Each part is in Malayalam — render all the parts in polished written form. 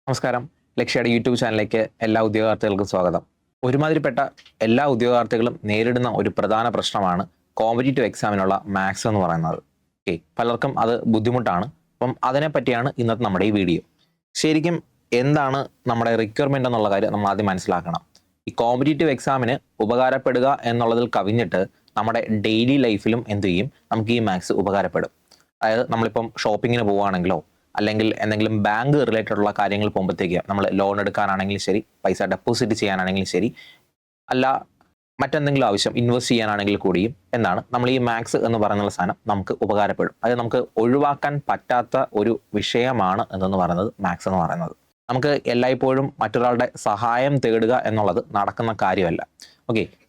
നമസ്കാരം. ലക്ഷ്യയുടെ യൂട്യൂബ് ചാനലിലേക്ക് എല്ലാ ഉദ്യോഗാർത്ഥികൾക്കും സ്വാഗതം. ഒരുമാതിരിപ്പെട്ട എല്ലാ ഉദ്യോഗാർത്ഥികളും നേരിടുന്ന ഒരു പ്രധാന പ്രശ്നമാണ് കോമ്പറ്റീറ്റീവ് എക്സാമിനുള്ള മാത്സ് എന്ന് പറയുന്നത്. പലർക്കും അത് ബുദ്ധിമുട്ടാണ്. അപ്പം അതിനെപ്പറ്റിയാണ് ഇന്നത്തെ നമ്മുടെ ഈ വീഡിയോ. ശരിക്കും എന്താണ് നമ്മുടെ റിക്വയർമെന്റ് എന്നുള്ള കാര്യം നമ്മൾ ആദ്യം മനസ്സിലാക്കണം. ഈ കോമ്പറ്റീറ്റീവ് എക്സാമിന് ഉപകാരപ്പെടുക എന്നുള്ളതിൽ കവിഞ്ഞിട്ട് നമ്മുടെ ഡെയിലി ലൈഫിലും എന്ത് ചെയ്യും, നമുക്ക് ഈ മാത്സ് ഉപകാരപ്പെടും. അതായത് നമ്മളിപ്പം ഷോപ്പിങ്ങിന് പോവുകയാണെങ്കിലോ അല്ലെങ്കിൽ എന്തെങ്കിലും ബാങ്ക് റിലേറ്റഡ് ഉള്ള കാര്യങ്ങൾ പോകുമ്പോഴത്തേക്ക് നമ്മൾ ലോൺ എടുക്കാനാണെങ്കിലും ശരി, പൈസ ഡെപ്പോസിറ്റ് ചെയ്യാനാണെങ്കിലും ശരി, അല്ല മറ്റെന്തെങ്കിലും ആവശ്യം ഇൻവെസ്റ്റ് ചെയ്യാനാണെങ്കിൽ കൂടിയും എന്താണ് നമ്മൾ ഈ മാത്സ് എന്ന് പറയുന്ന സാധനം നമുക്ക് ഉപകാരപ്പെടും. അത് നമുക്ക് ഒഴിവാക്കാൻ പറ്റാത്ത ഒരു വിഷയമാണ് എന്ന് പറയുന്നത് മാത്സ് എന്ന് പറയുന്നത്. നമുക്ക് എല്ലായ്പ്പോഴും മറ്റൊരാളുടെ സഹായം തേടുക എന്നുള്ളത് നടക്കുന്ന കാര്യമല്ല.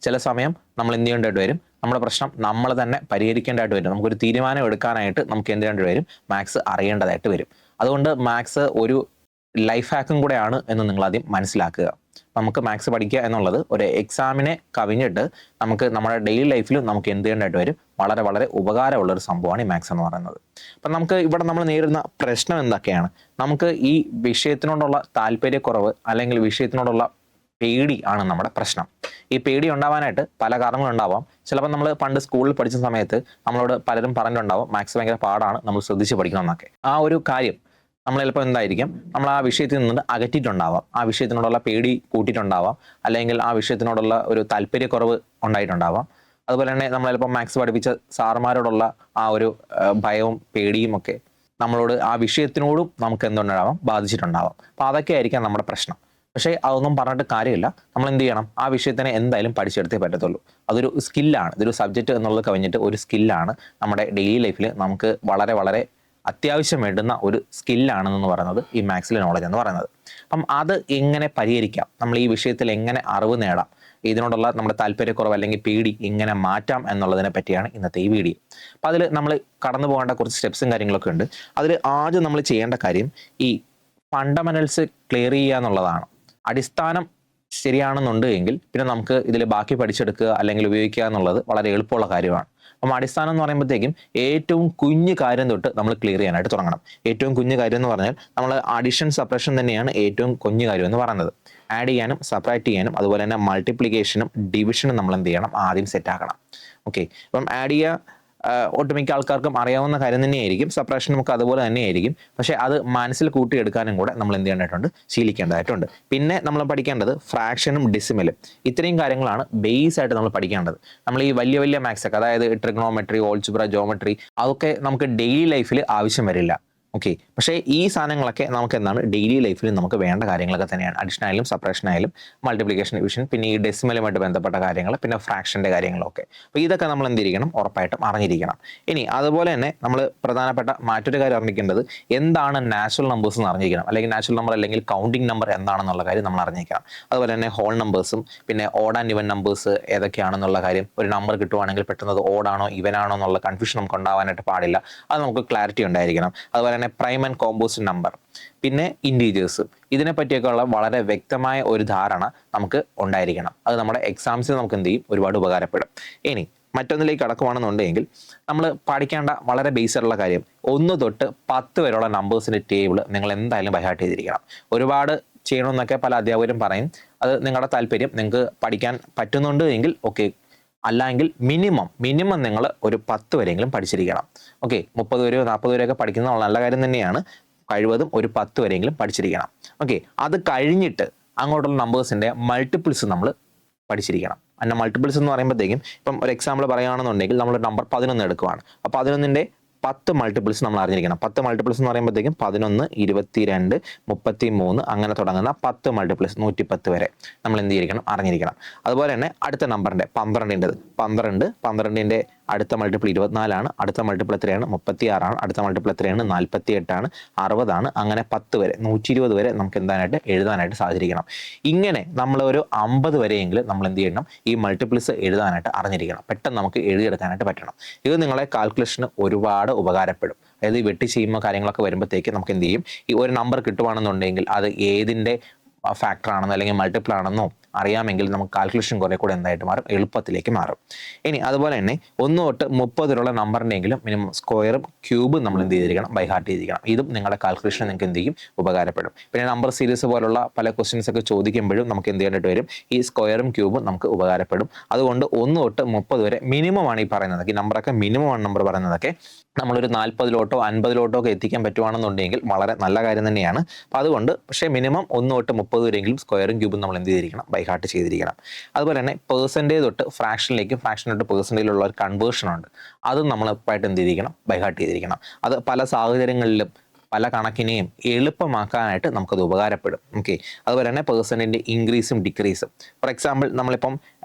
ചില സമയം നമ്മൾ എന്ത് ചെയ്യേണ്ടതായിട്ട് വരും, നമ്മുടെ പ്രശ്നം നമ്മൾ തന്നെ പരിഹരിക്കേണ്ടതായിട്ട് വരും. നമുക്കൊരു തീരുമാനം എടുക്കാനായിട്ട് നമുക്ക് എന്ത് ചെയ്യേണ്ടി വരും, മാത്സ് അറിയേണ്ടതായിട്ട് വരും. അതുകൊണ്ട് മാത്സ് ഒരു ലൈഫ് ഹാക്കും കൂടെയാണ് എന്ന് നിങ്ങൾ ആദ്യം മനസ്സിലാക്കുക. നമുക്ക് മാത്സ് പഠിക്കുക എന്നുള്ളത് ഒരു എക്സാമിനെ കവിഞ്ഞിട്ട് നമുക്ക് നമ്മുടെ ഡെയിലി ലൈഫിലും നമുക്ക് എന്ത് ചെയ്യേണ്ടതായിട്ട് വരും, വളരെ വളരെ ഉപകാരമുള്ള ഒരു സംഭവമാണ് ഈ മാത്സ് എന്ന് പറയുന്നത്. അപ്പം നമുക്ക് ഇവിടെ നമ്മൾ നേരിടുന്ന പ്രശ്നം എന്തൊക്കെയാണ്, നമുക്ക് ഈ വിഷയത്തിനോടുള്ള താല്പര്യക്കുറവ് അല്ലെങ്കിൽ വിഷയത്തിനോടുള്ള പേടി ആണ് നമ്മുടെ പ്രശ്നം. ഈ പേടി ഉണ്ടാവാനായിട്ട് പല കാരണങ്ങളുണ്ടാവാം. ചിലപ്പോൾ നമ്മൾ പണ്ട് സ്കൂളിൽ പഠിച്ച സമയത്ത് നമ്മളോട് പലരും പറഞ്ഞിട്ടുണ്ടാവും മാത്സ് ഭയങ്കര പാടാണ്, നമ്മൾ ശ്രദ്ധിച്ച് പഠിക്കണം എന്നൊക്കെ. ആ ഒരു കാര്യം നമ്മൾ ചിലപ്പോൾ എന്തായിരിക്കും, നമ്മൾ ആ വിഷയത്തിൽ നിന്ന് അകറ്റിയിട്ടുണ്ടാവാം, ആ വിഷയത്തിനോടുള്ള പേടി കൂട്ടിയിട്ടുണ്ടാവാം, അല്ലെങ്കിൽ ആ വിഷയത്തിനോടുള്ള ഒരു താല്പര്യക്കുറവ് ഉണ്ടായിട്ടുണ്ടാവാം. അതുപോലെ തന്നെ നമ്മൾ ചിലപ്പോൾ മാത്സ് പഠിപ്പിച്ച സാറുമാരോടുള്ള ആ ഒരു ഭയവും പേടിയും ഒക്കെ നമ്മളോട് ആ വിഷയത്തിനോടും നമുക്ക് എന്തുണ്ടാവാം, ബാധിച്ചിട്ടുണ്ടാവാം. അപ്പോൾ അതൊക്കെ ആയിരിക്കാം നമ്മുടെ പ്രശ്നം. പക്ഷേ അതൊന്നും പറഞ്ഞിട്ട് കാര്യമില്ല. നമ്മൾ എന്ത് ചെയ്യണം, ആ വിഷയത്തിനെ എന്തായാലും പഠിച്ചെടുത്തേ പറ്റത്തുള്ളൂ. അതൊരു സ്കില്ലാണ്. ഇതൊരു സബ്ജക്റ്റ് എന്നുള്ളത് കവിഞ്ഞിട്ട് ഒരു സ്കില്ലാണ്. നമ്മുടെ ഡെയിലി ലൈഫിൽ നമുക്ക് വളരെ വളരെ അത്യാവശ്യം വേണ്ടുന്ന ഒരു സ്കില്ലാണെന്ന് പറയുന്നത് ഈ മാത്സിലെ നോളജ് എന്ന് പറയുന്നത്. അപ്പം അത് എങ്ങനെ പരിഹരിക്കാം, നമ്മൾ ഈ വിഷയത്തിൽ എങ്ങനെ അറിവ് നേടാം, ഇതിനോടുള്ള നമ്മുടെ താല്പര്യക്കുറവ് അല്ലെങ്കിൽ പേടി എങ്ങനെ മാറ്റാം എന്നുള്ളതിനെ പറ്റിയാണ് ഇന്നത്തെ ഈ വീഡിയോ. അപ്പം അതിൽ നമ്മൾ കടന്നു പോകേണ്ട കുറച്ച് സ്റ്റെപ്സും കാര്യങ്ങളൊക്കെ ഉണ്ട്. അതിൽ ആദ്യം നമ്മൾ ചെയ്യേണ്ട കാര്യം ഈ ഫണ്ടമെന്റൽസ് ക്ലിയർ ചെയ്യുക എന്നുള്ളതാണ്. അടിസ്ഥാനം ശരിയാണെന്നുണ്ട് എങ്കിൽ പിന്നെ നമുക്ക് ഇതിൽ ബാക്കി പഠിച്ചെടുക്കുക അല്ലെങ്കിൽ ഉപയോഗിക്കുക എന്നുള്ളത് വളരെ എളുപ്പമുള്ള കാര്യമാണ്. അപ്പം അടിസ്ഥാനം എന്ന് പറയുമ്പോഴത്തേക്കും ഏറ്റവും കുഞ്ഞു കാര്യം തൊട്ട് നമ്മൾ ക്ലിയർ ചെയ്യാനായിട്ട് തുടങ്ങണം. ഏറ്റവും കുഞ്ഞു കാര്യം എന്ന് പറഞ്ഞാൽ നമ്മൾ അഡിഷൻ സപ്രഷൻ തന്നെയാണ് ഏറ്റവും കുഞ്ഞു കാര്യം എന്ന് പറയുന്നത്. ആഡ് ചെയ്യാനും സബ്ട്രാക്ട് ചെയ്യാനും അതുപോലെ തന്നെ മൾട്ടിപ്ലിക്കേഷനും ഡിവിഷനും നമ്മൾ എന്ത് ചെയ്യണം, ആദ്യം സെറ്റ് ആക്കണം. അപ്പം ആഡ് ചെയ്യുക ഒട്ടുമിക്ക ആൾക്കാർക്കും അറിയാവുന്ന കാര്യം തന്നെയായിരിക്കും. സപ്രഷൻ നമുക്ക് അതുപോലെ തന്നെയായിരിക്കും. പക്ഷേ അത് മനസ്സിൽ കൂട്ടിയെടുക്കാനും കൂടെ നമ്മൾ എന്ത് ചെയ്യേണ്ടതായിട്ടുണ്ട്, ശീലിക്കേണ്ടതായിട്ടുണ്ട്. പിന്നെ നമ്മൾ പഠിക്കേണ്ടത് ഫ്രാക്ഷനും ഡെസിമലും. ഇത്രയും കാര്യങ്ങളാണ് ബേസ് ആയിട്ട് നമ്മൾ പഠിക്കേണ്ടത്. നമ്മൾ ഈ വലിയ വലിയ മാത്സ് ഒക്കെ, അതായത് ട്രിഗ്നോമെട്രി, ഓൾജിബ്ര, ജോമെട്രി, അതൊക്കെ നമുക്ക് ഡെയിലി ലൈഫിൽ ആവശ്യം വരില്ല. പക്ഷേ ഈ സാധനങ്ങളൊക്കെ നമുക്ക് എന്താണ് ഡെയിലി ലൈഫിൽ നമുക്ക് വേണ്ട കാര്യങ്ങളൊക്കെ തന്നെയാണ്. അഡിഷൻ ആയാലും സപ്രഷൻ ആയാലും മൾട്ടിപ്ലിക്കേഷൻ ഡിവിഷൻ, പിന്നെ ഈ ഡെസിമലുമായിട്ട് ബന്ധപ്പെട്ട കാര്യങ്ങൾ, പിന്നെ ഫ്രാക്ഷൻ്റെ കാര്യങ്ങളൊക്കെ. അപ്പോൾ ഇതൊക്കെ നമ്മൾ എന്തിരിക്കണം, ഉറപ്പായിട്ടും അറിഞ്ഞിരിക്കണം. ഇനി അതുപോലെ തന്നെ നമ്മൾ പ്രധാനപ്പെട്ട മറ്റൊരു കാര്യം അറിഞ്ഞിരിക്കേണ്ടത് എന്താണ് നാച്ചുറൽ നമ്പേഴ്സ് എന്ന് അറിഞ്ഞിരിക്കണം. അല്ലെങ്കിൽ നാച്ചുറൽ നമ്പർ അല്ലെങ്കിൽ കൗണ്ടിങ് നമ്പർ എന്താണെന്നുള്ള കാര്യം നമ്മൾ അറിഞ്ഞിരിക്കണം. അതുപോലെ തന്നെ ഹോൾ നമ്പേഴ്സും പിന്നെ ഓഡ് ആൻഡ് ഇവൻ നമ്പേഴ്സ് ഏതൊക്കെയാണെന്നുള്ള കാര്യം, ഒരു നമ്പർ കിട്ടുവാണെങ്കിൽ പെട്ടെന്ന് അത് ഓടാണോ ഇവനാണോ എന്നുള്ള കൺഫ്യൂഷൻ നമുക്ക് ഉണ്ടാവാനായിട്ട് പാടില്ല. അത് നമുക്ക് ക്ലാരിറ്റി ഉണ്ടായിരിക്കണം. അതുപോലെ തന്നെ പ്രൈം ആൻഡ് കോമ്പോസിറ്റ് നമ്പർ, പിന്നെ ഇൻറ്റീജേഴ്സ്, ഇതിനെ പറ്റിയൊക്കെയുള്ള വളരെ വ്യക്തമായ ഒരു ധാരണ നമുക്ക് ഉണ്ടായിരിക്കണം. അത് നമ്മുടെ എക്സാംസിൽ നമുക്ക് എന്ത് ചെയ്യും, ഒരുപാട് ഉപകാരപ്പെടും. ഇനി മറ്റൊന്നിലേക്ക് കടക്കുവാണെന്നുണ്ടെങ്കിൽ നമ്മൾ പഠിക്കേണ്ട വളരെ ബേസിലുള്ള കാര്യം 1 തൊട്ട് 10 വരെയുള്ള നമ്പേഴ്സിൻ്റെ ടേബിൾ നിങ്ങൾ എന്തായാലും ബൈഹാർട്ട് ചെയ്തിരിക്കണം. ഒരുപാട് ചെയ്യണമെന്നൊക്കെ പല അധ്യാപകരും പറയും. അത് നിങ്ങളുടെ താല്പര്യം, നിങ്ങൾക്ക് പഠിക്കാൻ പറ്റുന്നുണ്ട് എങ്കിൽ അല്ലെങ്കിൽ മിനിമം നിങ്ങൾ ഒരു 10 വരെയെങ്കിലും പഠിച്ചിരിക്കണം. 30 വരെയോ 40 വരെയൊക്കെ പഠിക്കുന്നത് നല്ല കാര്യം തന്നെയാണ്. കഴിവതും ഒരു 10 വരെയെങ്കിലും പഠിച്ചിരിക്കണം. അത് കഴിഞ്ഞിട്ട് അങ്ങോട്ടുള്ള നമ്പേഴ്സിൻ്റെ മൾട്ടിപ്പിൾസ് നമ്മൾ പഠിച്ചിരിക്കണം. അതിൻ്റെ മൾട്ടിപ്പിൾസ് എന്ന് പറയുമ്പോഴത്തേക്കും ഇപ്പം ഒരു എക്സാമ്പിൾ പറയുകയാണെന്നുണ്ടെങ്കിൽ നമ്മൾ നമ്പർ 11 എടുക്കുവാണ്. അപ്പോൾ 11ൻ്റെ 10 മൾട്ടിപ്പിൾസ് നമ്മൾ അറിഞ്ഞിരിക്കണം. 10 മൾട്ടിപ്പിൾസ് എന്ന് പറയുമ്പോഴത്തേക്കും 11, 22, 33 അങ്ങനെ തുടങ്ങുന്ന 10 മൾട്ടിപ്പിൾസ് 110 വരെ നമ്മൾ എന്ത് ചെയ്തിരിക്കണം, അറിഞ്ഞിരിക്കണം. അതുപോലെ തന്നെ അടുത്ത നമ്പറിൻ്റെ 12ൻ്റെ അടുത്ത മൾട്ടിപ്പിൾ 24 അടുത്ത മൾട്ടിപ്പിൾ എത്രയാണ്, 36 അടുത്ത മൾട്ടിപ്പിൾ എത്രയാണ്, 48 60 അങ്ങനെ 10 വരെ 120 വരെ നമുക്ക് എന്താനായിട്ട് എഴുതാനായിട്ട് സാധിച്ചിരിക്കണം. ഇങ്ങനെ നമ്മൾ ഒരു 50 വരെയെങ്കിലും നമ്മൾ എന്ത് ചെയ്യണം, ഈ മൾട്ടിപ്പിൾസ് എഴുതാനായിട്ട് അറിഞ്ഞിരിക്കണം. പെട്ടെന്ന് നമുക്ക് എഴുതിയെടുക്കാനായിട്ട് പറ്റണം. ഇത് നിങ്ങളെ കാൽക്കുലേഷന് ഒരുപാട് ഉപകാരപ്പെടും. അതായത് ഈ വെട്ടി ചെയ്യുമ്പോൾ കാര്യങ്ങളൊക്കെ വരുമ്പോഴത്തേക്ക് നമുക്ക് എന്ത് ചെയ്യും, ഈ ഒരു നമ്പർ കിട്ടുവാണെന്നുണ്ടെങ്കിൽ അത് ഏതിൻ്റെ ഫാക്ടർ ആണെന്നോ അല്ലെങ്കിൽ മൾട്ടിപ്പിൾ ആണെന്നോ അറിയാമെങ്കിൽ നമുക്ക് കാൽക്കുലേഷൻ കുറെ കൂടെ എന്തായിട്ട് മാറും, എളുപ്പത്തിലേക്ക് മാറും. ഇനി അതുപോലെ തന്നെ 1 തൊട്ട് 30 നമ്പറിൻ്റെങ്കിലും മിനിമം സ്ക്വയറും ക്യൂബും നമ്മൾ എന്ത് ചെയ്തിരിക്കണം, ബൈ ഹാർട്ട് ചെയ്തിരിക്കണം. ഇതും നിങ്ങളുടെ കാൽക്കുലേഷൻ നിങ്ങൾക്ക് എന്ത് ചെയ്യും, ഉപകാരപ്പെടും. പിന്നെ നമ്പർ സീരീസ് പോലുള്ള പല ക്വസ്റ്റ്യൻസ് ഒക്കെ ചോദിക്കുമ്പോഴും നമുക്ക് എന്ത് ചെയ്യാനായിട്ട് വരും, ഈ സ്ക്വയറും ക്യൂബും നമുക്ക് ഉപകാരപ്പെടും. അതുകൊണ്ട് 1 തൊട്ട് 30 വരെ മിനിമം ആണ് ഈ പറയുന്നത്. ഈ നമ്പറൊക്കെ മിനിമം ആണ് നമ്പർ പറയുന്നതൊക്കെ. നമ്മളൊരു 40 50 ഒക്കെ എത്തിക്കാൻ പറ്റുവാണെന്നുണ്ടെങ്കിൽ വളരെ നല്ല കാര്യം തന്നെയാണ്. അപ്പോൾ അതുകൊണ്ട് പക്ഷേ മിനിമം 1 തൊട്ട് 30 വരെയെങ്കിലും സ്ക്വയറും ക്യൂബും നമ്മൾ എന്ത് ചെയ്തിരിക്കണം, ബൈ ഹാർട്ട് ചെയ്തിരിക്കണം. അതുപോലെ തന്നെ പെർസെൻറ്റേജ് തൊട്ട് ഫ്രാക്ഷനിലേക്കും ഫ്രാക്ഷൻ തൊട്ട് പെർസെൻറ്റേജിലുള്ള ഒരു കൺവേർഷൻ ഉണ്ട്. അതും നമ്മൾ എപ്പോഴായിട്ട് എന്ത് ചെയ്തിരിക്കണം, ബൈ ഹാർട്ട് ചെയ്തിരിക്കണം. അത് പല സാഹചര്യങ്ങളിലും പല കണക്കിനെയും എളുപ്പമാക്കാനായിട്ട് നമുക്കത് ഉപകാരപ്പെടും. ഓക്കെ. അതുപോലെ തന്നെ പെർസെൻറ്റിൻ്റെ ഇൻക്രീസും ഡിക്രീസും. ഫോർ എക്സാമ്പിൾ നമ്മളിപ്പം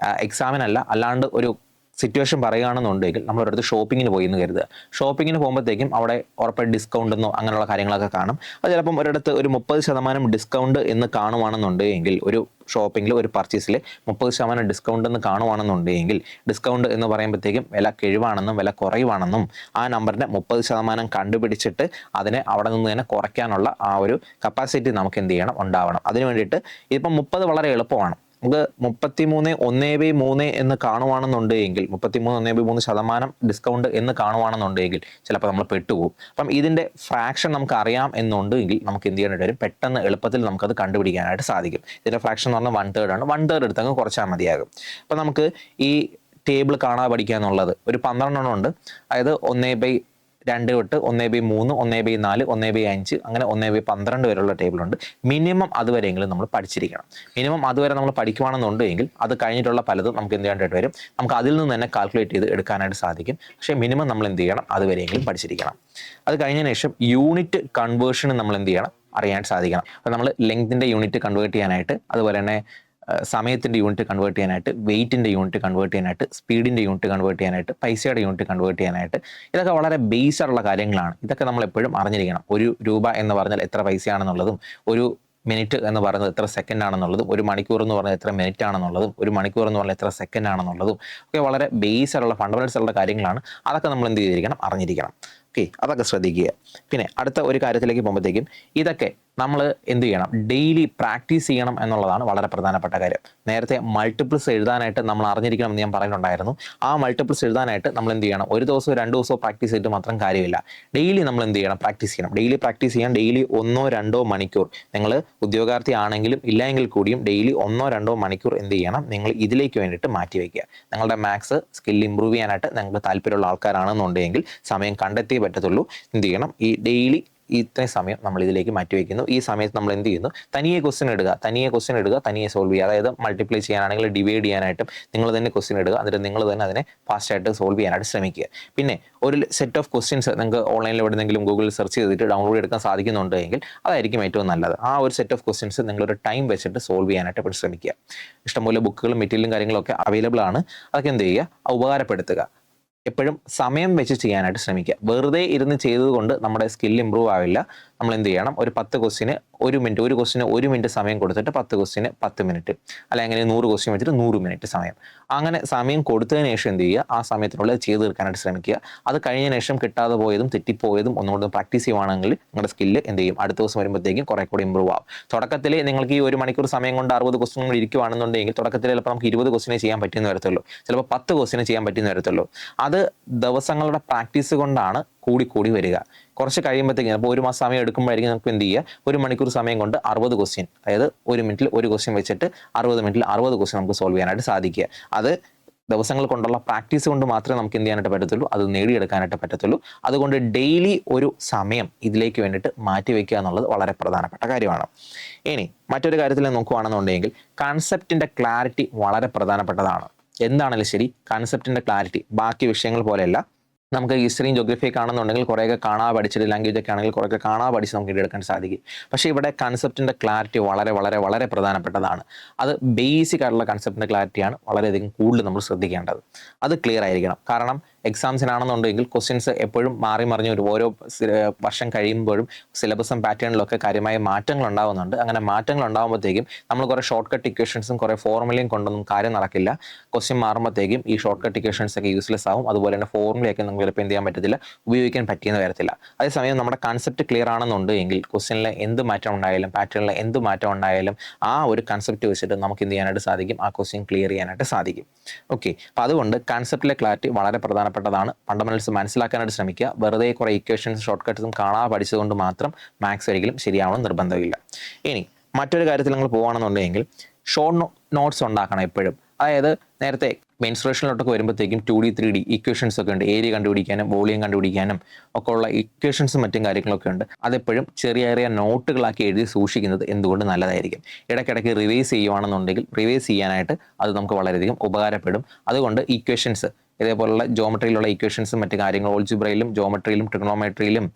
എക്സാമിനല്ല അല്ലാണ്ട് ഒരു സിറ്റുവേഷൻ പറയുകയാണെന്നുണ്ടെങ്കിൽ നമ്മളൊരിടത്ത് ഷോപ്പിങ്ങിന് പോയി എന്ന് കരുതുക. ഷോപ്പിങ്ങിന് പോകുമ്പോഴത്തേക്കും അവിടെ ഉറപ്പായിട്ട് ഡിസ്കൗണ്ട് എന്നോ അങ്ങനെയുള്ള കാര്യങ്ങളൊക്കെ കാണും. അത് ചിലപ്പം ഒരിടത്ത് ഒരു 30% ഡിസ്കൗണ്ട് എന്ന് കാണുവാണെന്നുണ്ടെങ്കിൽ, ഒരു ഷോപ്പിങ്ങിൽ ഒരു പർച്ചേസിൽ 30% ഡിസ്കൗണ്ട് എന്ന് കാണുവാണെന്നുണ്ടെങ്കിൽ, ഡിസ്കൗണ്ട് എന്ന് പറയുമ്പോഴത്തേക്കും വില കിഴിവാണെന്നും വില കുറയുവാണെന്നും ആ നമ്പറിൻ്റെ 30% കണ്ടുപിടിച്ചിട്ട് അതിനെ അവിടെ നിന്ന് തന്നെ കുറയ്ക്കാനുള്ള ആ ഒരു കപ്പാസിറ്റി നമുക്ക് എന്ത് ചെയ്യണം, ഉണ്ടാവണം. അതിന് വേണ്ടിയിട്ട് ഇപ്പം 30 വളരെ എളുപ്പമാണ്. നമുക്ക് 33.1/3 എന്ന് കാണുവാണെന്നുണ്ടെങ്കിൽ, 33.1/3% ഡിസ്കൗണ്ട് എന്ന് കാണുവാണെന്നുണ്ടെങ്കിൽ ചിലപ്പോൾ നമ്മൾ പെട്ടുപോകും. അപ്പം ഇതിൻ്റെ ഫ്രാക്ഷൻ നമുക്ക് അറിയാം എന്നുണ്ടെങ്കിൽ നമുക്ക് എന്ത് ചെയ്യാനായിട്ട് വരും, പെട്ടെന്ന് എളുപ്പത്തിൽ നമുക്കത് കണ്ടുപിടിക്കാനായിട്ട് സാധിക്കും. ഇതിൻ്റെ ഫ്രാക്ഷൻ എന്ന് പറഞ്ഞാൽ 1/3 ആണ്. 1/3 എടുത്തങ്ങ് കുറച്ചാൽ മതിയാകും. അപ്പം നമുക്ക് ഈ ടേബിൾ കാണാതെ പഠിക്കുക എന്നുള്ളത് ഒരു 12 ഉണ്ട്. അതായത് 1/2 തൊട്ട് 1/3, 1/4, 1/5 അങ്ങനെ 1/12 വരെയുള്ള ടേബിളുണ്ട്. മിനിമം അതുവരെയെങ്കിലും നമ്മൾ പഠിച്ചിരിക്കണം. മിനിമം അതുവരെ നമ്മൾ പഠിക്കുവാണെന്നുണ്ടെങ്കിൽ അത് കഴിഞ്ഞിട്ടുള്ള പലതും നമുക്ക് എന്ത് ചെയ്യേണ്ടതായിട്ട് വരും, നമുക്ക് അതിൽ നിന്ന് തന്നെ കാൽക്കുലേറ്റ് ചെയ്ത് എടുക്കാനായിട്ട് സാധിക്കും. പക്ഷേ മിനിമം നമ്മൾ എന്ത് ചെയ്യണം, അതുവരെയെങ്കിലും പഠിച്ചിരിക്കണം. അത് കഴിഞ്ഞതിന് ശേഷം യൂണിറ്റ് കൺവേർഷന് നമ്മൾ എന്ത് ചെയ്യണം, അറിയാൻ സാധിക്കണം. അപ്പോൾ നമ്മൾ ലെങ്തിൻ്റെ യൂണിറ്റ് കൺവേർട്ട് ചെയ്യാനായിട്ട്, അതുപോലെ തന്നെ സമയത്തിൻ്റെ യൂണിറ്റ് കൺവേർട്ട് ചെയ്യാനായിട്ട്, വെയിറ്റിൻ്റെ യൂണിറ്റ് കൺവേർട്ട് ചെയ്യാനായിട്ട്, സ്പീഡിൻ്റെ യൂണിറ്റ് കൺവേർട്ട് ചെയ്യാനായിട്ട്, പൈസയുടെ യൂണിറ്റ് കൺവേർട്ട് ചെയ്യാനായിട്ട്, ഇതൊക്കെ വളരെ ബേസ് ആയിട്ടുള്ള കാര്യങ്ങളാണ്. ഇതൊക്കെ നമ്മൾ എപ്പോഴും അറിഞ്ഞിരിക്കണം. 1 രൂപ എന്ന് പറഞ്ഞാൽ എത്ര പൈസയാണെന്നുള്ളതും, ഒരു മിനിറ്റ് എന്ന് പറയുന്നത് എത്ര സെക്കൻഡ് ആണെന്നുള്ളതും, ഒരു മണിക്കൂർ എന്ന് പറഞ്ഞാൽ എത്ര മിനിറ്റ് ആണെന്നുള്ളതും, ഒരു മണിക്കൂർ എന്ന് പറഞ്ഞാൽ എത്ര സെക്കൻഡ് ആണെന്നുള്ളതും ഒക്കെ വളരെ ബേസ് ആയിട്ടുള്ള ഫണ്ടമെന്റൽസ് ഉള്ള കാര്യങ്ങളാണ്. അതൊക്കെ നമ്മൾ എന്ത് ചെയ്തിരിക്കണം, അറിഞ്ഞിരിക്കണം. ഓക്കെ, അതൊക്കെ ശ്രദ്ധിക്കുക. പിന്നെ അടുത്ത ഒരു കാര്യത്തിലേക്ക് പോകുമ്പോഴത്തേക്കും ഇതൊക്കെ നമ്മൾ എന്ത് ചെയ്യണം, ഡെയിലി പ്രാക്ടീസ് ചെയ്യണം എന്നുള്ളതാണ് വളരെ പ്രധാനപ്പെട്ട കാര്യം. നേരത്തെ മൾട്ടിപ്പിൾസ് എഴുതാനായിട്ട് നമ്മൾ അറിഞ്ഞിരിക്കണം എന്ന് ഞാൻ പറയുന്നുണ്ടായിരുന്നു. ആ മൾട്ടിപ്പിൾസ് എഴുതാനായിട്ട് നമ്മൾ എന്ത് ചെയ്യണം, ഒരു ദിവസമോ 2 ദിവസമോ പ്രാക്ടീസ് ചെയ്തിട്ട് മാത്രം കാര്യമില്ല. ഡെയിലി നമ്മൾ എന്ത് ചെയ്യണം, പ്രാക്ടീസ് ചെയ്യണം. ഡെയിലി പ്രാക്ടീസ് ചെയ്യാൻ ഡെയിലി 1-2 മണിക്കൂർ, നിങ്ങൾ ഉദ്യോഗാർത്ഥി ആണെങ്കിലും ഇല്ലെങ്കിൽ കൂടിയും ഡെയിലി 1-2 മണിക്കൂർ എന്ത് ചെയ്യണം, നിങ്ങൾ ഇതിലേക്ക് വേണ്ടിയിട്ട് മാറ്റി വയ്ക്കുക. നിങ്ങളുടെ മാത്സ് സ്കിൽ ഇമ്പ്രൂവ് ചെയ്യാനായിട്ട് നിങ്ങൾക്ക് താല്പര്യമുള്ള ആൾക്കാരാണെന്നുണ്ടെങ്കിൽ സമയം കണ്ടെത്തിയേ പറ്റത്തുള്ളൂ. എന്ത് ചെയ്യണം, ഈ ഡെയിലി ഇത്രയും സമയം നമ്മൾ ഇതിലേക്ക് മാറ്റി വയ്ക്കുന്നു. ഈ സമയത്ത് നമ്മൾ എന്ത് ചെയ്യുന്നു, തനിയെ ക്വസ്റ്റ്യൻ ഇടുക, തനിയെ സോൾവ് ചെയ്യുക. അതായത് മൾട്ടിപ്ലൈ ചെയ്യാനാണെങ്കിൽ ഡിവൈഡ് ചെയ്യാനായിട്ടും നിങ്ങൾ തന്നെ ക്വസ്റ്റ്യൻ ഇടുക, എന്നിട്ട് നിങ്ങൾ തന്നെ അതിനെ ഫാസ്റ്റായിട്ട് സോൾവ് ചെയ്യാനായിട്ട് ശ്രമിക്കുക. പിന്നെ ഒരു സെറ്റ് ഓഫ് ക്വസ്റ്റ്യൻസ് നിങ്ങൾക്ക് ഓൺലൈനിൽ എവിടെയെങ്കിലും ഗൂഗിളിൽ സെർച്ച് ചെയ്തിട്ട് ഡൗൺലോഡ് എടുക്കാൻ സാധിക്കുന്നുണ്ടെങ്കിൽ അതായിരിക്കും ഏറ്റവും നല്ലത്. ആ ഒരു സെറ്റ് ഓഫ് ക്വസ്റ്റ്യൻസ് നിങ്ങളൊരു ടൈം വെച്ചിട്ട് സോൾവ് ചെയ്യാനായിട്ട് എപ്പോഴും ശ്രമിക്കുക. ഇഷ്ടംപോലെ ബുക്കുകളും മെറ്റീരിയലും കാര്യങ്ങളൊക്കെ അവൈലബിൾ ആണ്. അതൊക്കെ എന്ത് ചെയ്യുക, ഉപകാരപ്പെടുത്തുക. എപ്പോഴും സമയം വെച്ച് ചെയ്യാനായിട്ട് ശ്രമിക്കുക. വെറുതെ ഇരുന്ന് ചെയ്തതുകൊണ്ട് നമ്മുടെ സ്കിൽ ഇമ്പ്രൂവ് ആവില്ല. നമ്മൾ എന്ത് ചെയ്യണം, ഒരു 10 ക്വസ്റ്റിന് 1 മിനിറ്റ്, ഒരു ക്വസ്റ്റിന് 1 മിനിറ്റ് സമയം കൊടുത്തിട്ട് 10 ക്വസ്റ്റിന് 10 മിനിറ്റ്, അല്ലെങ്കിൽ 100 ക്വസ്റ്റ്യൻ വെച്ചിട്ട് 100 മിനിറ്റ് സമയം, അങ്ങനെ സമയം കൊടുത്തതിന് ശേഷം എന്ത് ചെയ്യുക, ആ സമയത്തിനുള്ളിൽ ചെയ്ത് തീർക്കാനായിട്ട് ശ്രമിക്കുക. അത് കഴിഞ്ഞതിന് ശേഷം കിട്ടാതെ പോയതും തെറ്റിപ്പോയതും ഒന്നുകൂടെ പ്രാക്ടീസ് ചെയ്യുവാണെങ്കിൽ നിങ്ങളുടെ സ്കില്ല് എന്ത് ചെയ്യും, അടുത്ത ദിവസം വരുമ്പോഴത്തേക്കും കുറെ കൂടി ഇമ്പ്രൂവ് ആവും. തുടക്കത്തിൽ നിങ്ങൾക്ക് ഈ 1 മണിക്കൂർ സമയം കൊണ്ട് 60 ക്വസ്റ്റ്യൻ ഇരിക്കുവാണെന്നുണ്ടെങ്കിൽ തുടക്കത്തിൽ ചിലപ്പോൾ നമുക്ക് 20 ക്വസ്റ്റിനെ ചെയ്യാൻ പറ്റുന്ന വരത്തുള്ളൂ, ചിലപ്പോൾ 10 ക്വസ്റ്റിനെ ചെയ്യാൻ പറ്റുന്ന വരത്തുള്ളൂ. അത് ദിവസങ്ങളുടെ പ്രാക്ടീസ് കൊണ്ടാണ് കൂടി വരിക. കുറച്ച് കഴിയുമ്പോഴത്തേക്കും അപ്പോൾ 1 മാസം സമയം എടുക്കുമ്പോഴായിരിക്കും നമുക്ക് എന്ത് ചെയ്യുക, 1 മണിക്കൂർ സമയം കൊണ്ട് 60 ക്വസ്റ്റ്യൻ, അതായത് 1 മിനിറ്റിൽ 1 ക്വസ്റ്റ്യൻ വെച്ചിട്ട് 60 മിനിറ്റിൽ 60 ക്വസ്റ്റ്യൻ നമുക്ക് സോൾവ് ചെയ്യാനായിട്ട് സാധിക്കുക. അത് ദിവസങ്ങൾ കൊണ്ടുള്ള പ്രാക്ടീസ് കൊണ്ട് മാത്രമേ നമുക്ക് എന്ത് ചെയ്യാനായിട്ട് പറ്റത്തുള്ളൂ, അത് നേടിയെടുക്കാനായിട്ട് പറ്റത്തുള്ളൂ. അതുകൊണ്ട് ഡെയിലി ഒരു സമയം ഇതിലേക്ക് വേണ്ടിയിട്ട് മാറ്റി വയ്ക്കുക എന്നുള്ളത് വളരെ പ്രധാനപ്പെട്ട കാര്യമാണ്. ഇനി മറ്റൊരു കാര്യത്തിൽ നോക്കുകയാണെന്നുണ്ടെങ്കിൽ കൺസെപ്റ്റിൻ്റെ ക്ലാരിറ്റി വളരെ പ്രധാനപ്പെട്ടതാണ്. എന്താണെങ്കിലും ശരി, കൺസെപ്റ്റിൻ്റെ ക്ലാരിറ്റി ബാക്കി വിഷയങ്ങൾ പോലെയല്ല. നമുക്ക് ഹിസ്റ്ററിയും ജോഗ്രഫിയൊക്കെ ആണെന്നുണ്ടെങ്കിൽ കുറേയൊക്കെ കാണാതെ പഠിച്ചിട്ട്, ലാംഗ്വേജ് ഒക്കെ ആണെങ്കിൽ കുറേയൊക്കെ കാണാതെ പഠിച്ച് നമുക്ക് എടുക്കാൻ സാധിക്കും. പക്ഷേ ഇവിടെ കൺസെപ്റ്റിൻ്റെ ക്ലാരിറ്റി വളരെ വളരെ വളരെ പ്രധാനപ്പെട്ടതാണ്. അത് ബേസിക് ആയിട്ടുള്ള കൺസെപ്റ്റിൻ്റെ ക്ലാരിറ്റിയാണ് വളരെയധികം കൂടുതൽ നമ്മൾ ശ്രദ്ധിക്കേണ്ടത്. അത് ക്ലിയർ ആയിരിക്കണം. കാരണം എക്സാംസിനാണെന്നുണ്ടെങ്കിൽ ക്വസ്റ്റ്യൻസ് എപ്പോഴും മാറി മറിഞ്ഞു വരും. ഓരോ വർഷം കഴിയുമ്പോഴും സിലബസും പാറ്റേണിലൊക്കെ കാര്യമായ മാറ്റങ്ങൾ ഉണ്ടാകുന്നുണ്ട്. അങ്ങനെ മാറ്റങ്ങൾ ഉണ്ടാകുമ്പോഴത്തേക്കും നമ്മൾ കുറേ ഷോർട്ട് കട്ട് ഇക്വേഷൻസും കുറേ ഫോർമുലയും കൊണ്ടൊന്നും കാര്യം നടക്കില്ല. ക്വസ്റ്റ്യൻ മാറുമ്പോഴത്തേക്കും ഈ ഷോർട്ട് കട്ട് ഇക്വേഷൻസ് ഒക്കെ യൂസ്ലെസ് ആവും. അതുപോലെ തന്നെ ഫോർമുലയൊക്കെ നമുക്ക് ചിലപ്പോൾ എന്ത് ചെയ്യാൻ പറ്റത്തില്ല, ഉപയോഗിക്കാൻ പറ്റിയെന്ന് വരത്തില്ല. അതേസമയം നമ്മുടെ കൺസെപ്റ്റ് ക്ലിയർ ആണെന്നുണ്ടെങ്കിൽ ക്വസ്റ്റ്യനിലെ എന്ത് മാറ്റം ഉണ്ടായാലും പാറ്റേണിലെ എന്ത് മാറ്റം ഉണ്ടായാലും ആ ഒരു കൺസെപ്റ്റ് വെച്ചിട്ട് നമുക്ക് എന്ത് ചെയ്യാനായിട്ട് സാധിക്കും, ആ ക്വസ്റ്റ്യൻ ക്ലിയർ ചെയ്യാനായിട്ട് സാധിക്കും. ഓക്കെ, അപ്പോൾ അതുകൊണ്ട് കൺസെപ്റ്റിലെ ക്ലാരിറ്റി വളരെ പ്രധാനപ്പെട്ടതാണ്. ഫണ്ടമെന്റൽസ് മനസ്സിലാക്കാനായിട്ട് ശ്രമിക്കുക. വെറുതെ കുറേ ഇക്വേഷൻസ് ഷോർട്ട് കട്ട്സും കാണാതെ പഠിച്ചതുകൊണ്ട് മാത്രം മാത്സ് ഒരിക്കലും ശരിയാവണം നിർബന്ധമില്ല. ഇനി മറ്റൊരു കാര്യത്തിൽ നിങ്ങൾ പോകുകയാണെന്നുണ്ടെങ്കിൽ ഷോർട്ട് നോട്ട്സ് ഉണ്ടാക്കണം എപ്പോഴും. അതായത് നേരത്തെ മെൻസ്ട്രേഷനിലോട്ടൊക്കെ വരുമ്പോഴത്തേക്കും 2D 3D ഇക്വേഷൻസ് ഒക്കെ ഉണ്ട്. ഏരിയ കണ്ടുപിടിക്കാനും വോളിയം കണ്ടുപിടിക്കാനും ഒക്കെ ഉള്ള ഇക്വേഷൻസും മറ്റും കാര്യങ്ങളൊക്കെ ഉണ്ട്. അതെപ്പോഴും ചെറിയ ചെറിയ നോട്ടുകളാക്കി എഴുതി സൂക്ഷിക്കുന്നത് എന്തുകൊണ്ട് നല്ലതായിരിക്കും. ഇടയ്ക്കിടയ്ക്ക് റിവൈസ് ചെയ്യുവാണെന്നുണ്ടെങ്കിൽ റിവൈസ് ചെയ്യാനായിട്ട് അത് നമുക്ക് വളരെയധികം ഉപകാരപ്പെടും. അതുകൊണ്ട് ഇക്വേഷൻസ് ഇതേപോലുള്ള ജോമെട്രിയിലുള്ള ഇക്വേഷൻസും മറ്റു കാര്യങ്ങൾ ഓൾജിബ്രയിലും ജോമെട്രിയിലും ട്രിഗണോമെട്രിയിലും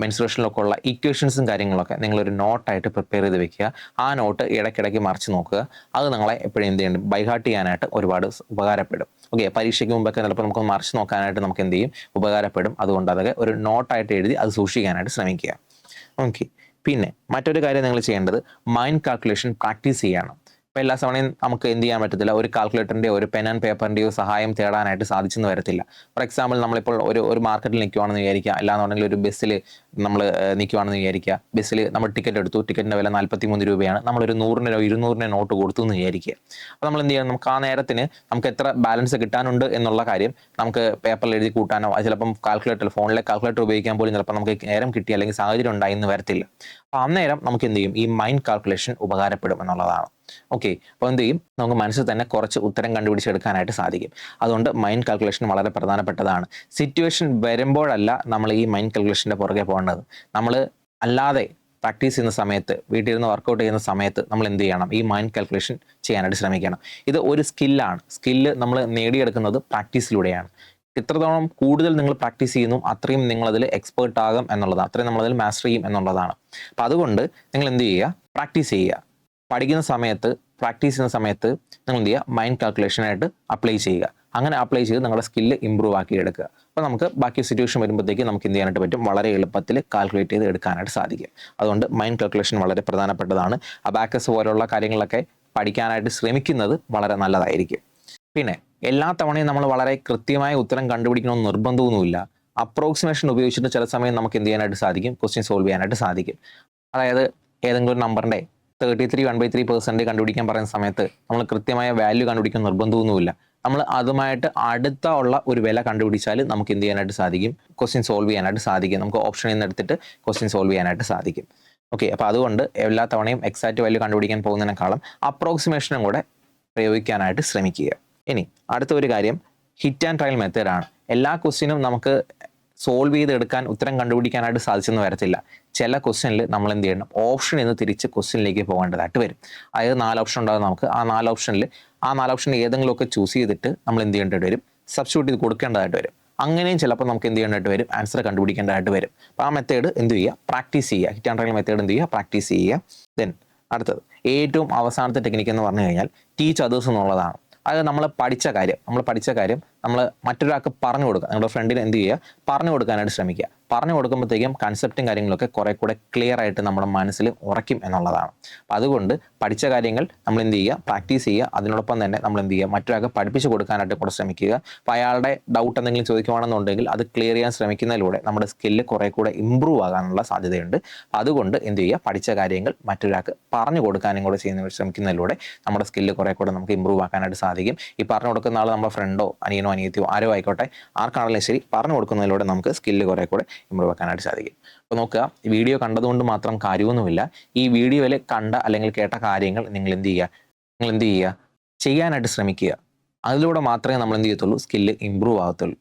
മെൻസ്ട്രേഷനിലൊക്കെ ഉള്ള ഇക്വേഷൻസും കാര്യങ്ങളൊക്കെ നിങ്ങളൊരു നോട്ടായിട്ട് പ്രിപ്പയർ ചെയ്ത് വെക്കുക. ആ നോട്ട് ഇടയ്ക്കിടയ്ക്ക് മറിച്ച് നോക്കുക. അത് നിങ്ങളെ എപ്പോഴും എന്ത് ചെയ്യണം, ബൈഹാർട്ട് ചെയ്യാനായിട്ട് ഒരുപാട് ഉപകാരപ്പെടും. ഓക്കെ, പരീക്ഷയ്ക്ക് മുമ്പൊക്കെ ചിലപ്പോൾ നമുക്ക് മറിച്ച് നോക്കാനായിട്ട് നമുക്ക് എന്ത് ചെയ്യും, ഉപകാരപ്പെടും. അതുകൊണ്ട് അതൊക്കെ ഒരു നോട്ടായിട്ട് എഴുതി അത് സൂക്ഷിക്കാനായിട്ട് ശ്രമിക്കുക. ഓക്കെ, പിന്നെ മറ്റൊരു കാര്യം നിങ്ങൾ ചെയ്യേണ്ടത് മൈൻഡ് കാൽക്കുലേഷൻ പ്രാക്ടീസ് ചെയ്യണം. അപ്പോൾ എല്ലാ സമയം നമുക്ക് എന്ത് ചെയ്യാൻ പറ്റത്തില്ല, ഒരു കാൽക്കുലേറ്ററിൻ്റെയോ ഒരു പെൻ ആൻഡ് പേപ്പറിൻ്റെയോ സഹായം തേടാനായിട്ട് സാധിച്ചെന്ന് വരത്തില്ല. ഫോർ എക്സാമ്പിൾ നമ്മളിപ്പോൾ ഒരു മാർക്കറ്റിൽ നിൽക്കുവാണെന്ന് വിചാരിക്കുക, അല്ലാന്നുണ്ടെങ്കിൽ ഒരു ബസ്സിൽ നമ്മൾ നിൽക്കുവാണെന്ന് വിചാരിക്കുക. ബസ്സിൽ നമ്മൾ ടിക്കറ്റ് എടുത്തു, ടിക്കറ്റിൻ്റെ വില 43 രൂപയാണ്. നമ്മളൊരു 100 200 നോട്ട് കൊടുത്തു എന്ന് വിചാരിക്കുക. അപ്പോൾ നമ്മൾ എന്ത് ചെയ്യണം, നമുക്ക് ആ നേരത്തിന് നമുക്ക് എത്ര ബാലൻസ് കിട്ടാനുണ്ട് എന്നുള്ള കാര്യം നമുക്ക് പേപ്പറിൽ എഴുതി കൂട്ടാനോ ചിലപ്പം കാൽക്കുലേറ്റർ ഫോണിലെ കാൽക്കുലേറ്റർ ഉപയോഗിക്കാൻ പോലും ചിലപ്പോൾ നമുക്ക് നേരം കിട്ടി അല്ലെങ്കിൽ സാഹചര്യം ഉണ്ടായി എന്ന് വരത്തില്ല. അപ്പോൾ അന്നേരം നമുക്ക് എന്ത് ചെയ്യും, ഈ മൈൻഡ് കാൽക്കുലേഷൻ ഉപകാരപ്പെടും എന്നുള്ളതാണ്. ഓക്കെ, അപ്പോൾ എന്ത് ചെയ്യും, നമുക്ക് മനസ്സിൽ തന്നെ കുറച്ച് ഉത്തരം കണ്ടുപിടിച്ചെടുക്കാനായിട്ട് സാധിക്കും. അതുകൊണ്ട് മൈൻഡ് കാൽക്കുലേഷൻ വളരെ പ്രധാനപ്പെട്ടതാണ്. സിറ്റുവേഷൻ വരുമ്പോഴല്ല നമ്മൾ ഈ മൈൻഡ് കാൽക്കുലേഷൻ്റെ പുറകെ പോകേണ്ടത്. നമ്മൾ അല്ലാതെ പ്രാക്ടീസ് ചെയ്യുന്ന സമയത്ത്, വീട്ടിലിരുന്ന് വർക്കൗട്ട് ചെയ്യുന്ന സമയത്ത് നമ്മൾ എന്ത് ചെയ്യണം, ഈ മൈൻഡ് കാൽക്കുലേഷൻ ചെയ്യാനായിട്ട് ശ്രമിക്കണം. ഇത് ഒരു സ്കില്ലാണ്. സ്കില്ല് നമ്മൾ നേടിയെടുക്കുന്നത് പ്രാക്ടീസിലൂടെയാണ്. എത്രത്തോളം കൂടുതൽ നിങ്ങൾ പ്രാക്ടീസ് ചെയ്യുന്നു അത്രയും നിങ്ങളതിൽ എക്സ്പേർട്ട് ആകും എന്നുള്ളതാണ്, അത്രയും നമ്മളതിൽ മാസ്റ്റർ ചെയ്യും എന്നുള്ളതാണ്. അപ്പോൾ അതുകൊണ്ട് നിങ്ങൾ എന്ത് ചെയ്യുക, പ്രാക്ടീസ് ചെയ്യുക. പഠിക്കുന്ന സമയത്ത് പ്രാക്ടീസ് ചെയ്യുന്ന സമയത്ത് നിങ്ങൾ എന്ത് ചെയ്യുക, മൈൻഡ് കാൽക്കുലേഷനായിട്ട് അപ്ലൈ ചെയ്യുക. അങ്ങനെ അപ്ലൈ ചെയ്ത് നിങ്ങളുടെ സ്കില്ല് ഇമ്പ്രൂവ് ആക്കി എടുക്കുക. അപ്പോൾ നമുക്ക് ബാക്കി സിറ്റുവേഷൻ വരുമ്പോഴത്തേക്ക് നമുക്ക് എന്ത് ചെയ്യാനായിട്ട് പറ്റും, വളരെ എളുപ്പത്തിൽ കാൽക്കുലേറ്റ് ചെയ്ത് എടുക്കാനായിട്ട് സാധിക്കും. അതുകൊണ്ട് മൈൻഡ് കാൽക്കുലേഷൻ വളരെ പ്രധാനപ്പെട്ടതാണ്. അബാക്കസ് പോലുള്ള കാര്യങ്ങളൊക്കെ പഠിക്കാനായിട്ട് ശ്രമിക്കുന്നത് വളരെ നല്ലതായിരിക്കും. പിന്നെ എല്ലാ തവണയും നമ്മൾ വളരെ കൃത്യമായ ഉത്തരം കണ്ടുപിടിക്കണമെന്ന് നിർബന്ധമൊന്നുമില്ല. അപ്രോക്സിമേഷൻ ഉപയോഗിച്ചിട്ട് ചില സമയം നമുക്ക് എന്ത് ചെയ്യാനായിട്ട് സാധിക്കും, ക്വസ്റ്റ്യൻ സോൾവ് ചെയ്യാനായിട്ട് സാധിക്കും. അതായത് ഏതെങ്കിലും ഒരു നമ്പറിൻ്റെ 1/3% കണ്ടുപിടിക്കാൻ പറയുന്ന സമയത്ത് നമ്മൾ കൃത്യമായ വാല്യൂ കണ്ടുപിടിക്കാൻ നിർബന്ധമൊന്നുമില്ല. നമ്മൾ അതുമായിട്ട് അടുത്ത ഉള്ള ഒരു വില കണ്ടുപിടിച്ചാൽ നമുക്ക് എന്ത് ചെയ്യാനായിട്ട് സാധിക്കും, ക്വസ്റ്റ്യൻ സോൾവ് ചെയ്യാനായിട്ട് സാധിക്കും. നമുക്ക് ഓപ്ഷനിൽ നിന്ന് എടുത്തിട്ട് ക്വസ്റ്റ്യൻ സോൾവ് ചെയ്യാനായിട്ട് സാധിക്കും. ഓക്കെ, അപ്പോൾ അതുകൊണ്ട് എല്ലാ തവണയും എക്സാക്റ്റ് വാല്യൂ കണ്ടുപിടിക്കാൻ പോകുന്നതിനേക്കാളും അപ്രോക്സിമേഷനും കൂടെ പ്രയോഗിക്കാനായിട്ട് ശ്രമിക്കുക. ഇനി അടുത്ത ഒരു കാര്യം ഹിറ്റ് ആൻഡ് ട്രയൽ മെത്തേഡാണ്. എല്ലാ ക്വസ്റ്റ്യനും നമുക്ക് സോൾവ് ചെയ്തെടുക്കാൻ ഉത്തരം കണ്ടുപിടിക്കാനായിട്ട് സാധിച്ചെന്ന് വരത്തില്ല. ചില ക്വസ്റ്റ്യനിൽ നമ്മൾ എന്ത് ചെയ്യണം, ഓപ്ഷനിൽ നിന്ന് തിരിച്ച് ക്വസ്റ്റ്യനിലേക്ക് പോകേണ്ടതായിട്ട് വരും. അതായത് 4 ഓപ്ഷൻ ഉണ്ടാകും നമുക്ക്. ആ 4 ഓപ്ഷനിൽ ഏതെങ്കിലുമൊക്കെ ചൂസ് ചെയ്തിട്ട് നമ്മൾ എന്ത് ചെയ്യേണ്ടതായിട്ട് വരും, സബ്സ്റ്റിറ്റ്യൂട്ട് ചെയ്ത് കൊടുക്കേണ്ടതായിട്ട് വരും. അങ്ങനെയും ചിലപ്പോൾ നമുക്ക് എന്ത് ചെയ്യേണ്ടതായിട്ട് വരും, ആൻസർ കണ്ടുപിടിക്കേണ്ടതായിട്ട് വരും. അപ്പോൾ ആ മെത്തേഡ് എന്ത് ചെയ്യുക, പ്രാക്ടീസ് ചെയ്യുക. ഹിറ്റ് ആൻഡ് ട്രയൽ മെത്തേഡ് എന്ത് ചെയ്യുക, പ്രാക്ടീസ് ചെയ്യുക. ദെൻ അടുത്തത് ഏറ്റവും അവസാനത്തെ ടെക്നിക്ക് എന്ന് പറഞ്ഞു കഴിഞ്ഞാൽ ടീച്ച് അതേഴ്സ് എന്നുള്ളതാണ്. അതായത് നമ്മൾ പഠിച്ച കാര്യം നമ്മൾ മറ്റൊരാൾക്ക് പറഞ്ഞു കൊടുക്കുക. നമ്മുടെ ഫ്രണ്ടിന് എന്ത് ചെയ്യുക, പറഞ്ഞു കൊടുക്കാനായിട്ട് ശ്രമിക്കുക. പറഞ്ഞു കൊടുക്കുമ്പോഴത്തേക്കും കൺസെപ്റ്റും കാര്യങ്ങളൊക്കെ കുറെ കൂടെ ക്ലിയർ ആയിട്ട് നമ്മുടെ മനസ്സിൽ ഉറയ്ക്കും എന്നുള്ളതാണ്. അപ്പോൾ അതുകൊണ്ട് പഠിച്ച കാര്യങ്ങൾ നമ്മൾ എന്ത് ചെയ്യുക, പ്രാക്ടീസ് ചെയ്യുക. അതിനോടൊപ്പം തന്നെ നമ്മൾ എന്ത് ചെയ്യുക, മറ്റൊരാൾക്ക് പഠിപ്പിച്ച് കൊടുക്കാനായിട്ട് കൂടെ ശ്രമിക്കുക. അപ്പോൾ അയാളുടെ ഡൗട്ട് എന്തെങ്കിലും ചോദിക്കുകയാണെന്നുണ്ടെങ്കിൽ അത് ക്ലിയർ ചെയ്യാൻ ശ്രമിക്കുന്നതിലൂടെ നമ്മുടെ സ്കില്ല് കുറെ കൂടെ ഇമ്പ്രൂവ് ആകാനുള്ള സാധ്യതയുണ്ട്. അതുകൊണ്ട് എന്ത് ചെയ്യുക, പഠിച്ച കാര്യങ്ങൾ മറ്റൊരാൾക്ക് പറഞ്ഞു കൊടുക്കാനും കൂടെ ശ്രമിക്കുന്നതിലൂടെ നമ്മുടെ സ്കില്ല് കുറെ കൂടെ നമുക്ക് ഇമ്പ്രൂവ് ആക്കാനായിട്ട് സാധിക്കും. ഈ പറഞ്ഞു കൊടുക്കുന്ന ആൾ നമ്മുടെ ഫ്രണ്ടോ അനിയനോ അനിയത്തിയോ ആരോ ആയിക്കോട്ടെ, ആർക്കാണെങ്കിലും ശരി, പറഞ്ഞു കൊടുക്കുന്നതിലൂടെ നമുക്ക് സ്കില്ല് കുറെ കൂടെ ഇമ്പ്രൂവ് ആക്കാനായിട്ട് സാധിക്കും. അപ്പോൾ നോക്കുക, ഈ വീഡിയോ കണ്ടതുകൊണ്ട് മാത്രം കാര്യമൊന്നുമില്ല. ഈ വീഡിയോയിൽ കണ്ട അല്ലെങ്കിൽ കേട്ട കാര്യങ്ങൾ നിങ്ങൾ എന്ത് ചെയ്യുക, ചെയ്യാനായിട്ട് ശ്രമിക്കുക. അതിലൂടെ മാത്രമേ നമ്മൾ എന്ത് ചെയ്യത്തുള്ളൂ, സ്കില്ല് ഇമ്പ്രൂവ് ആകത്തുള്ളൂ.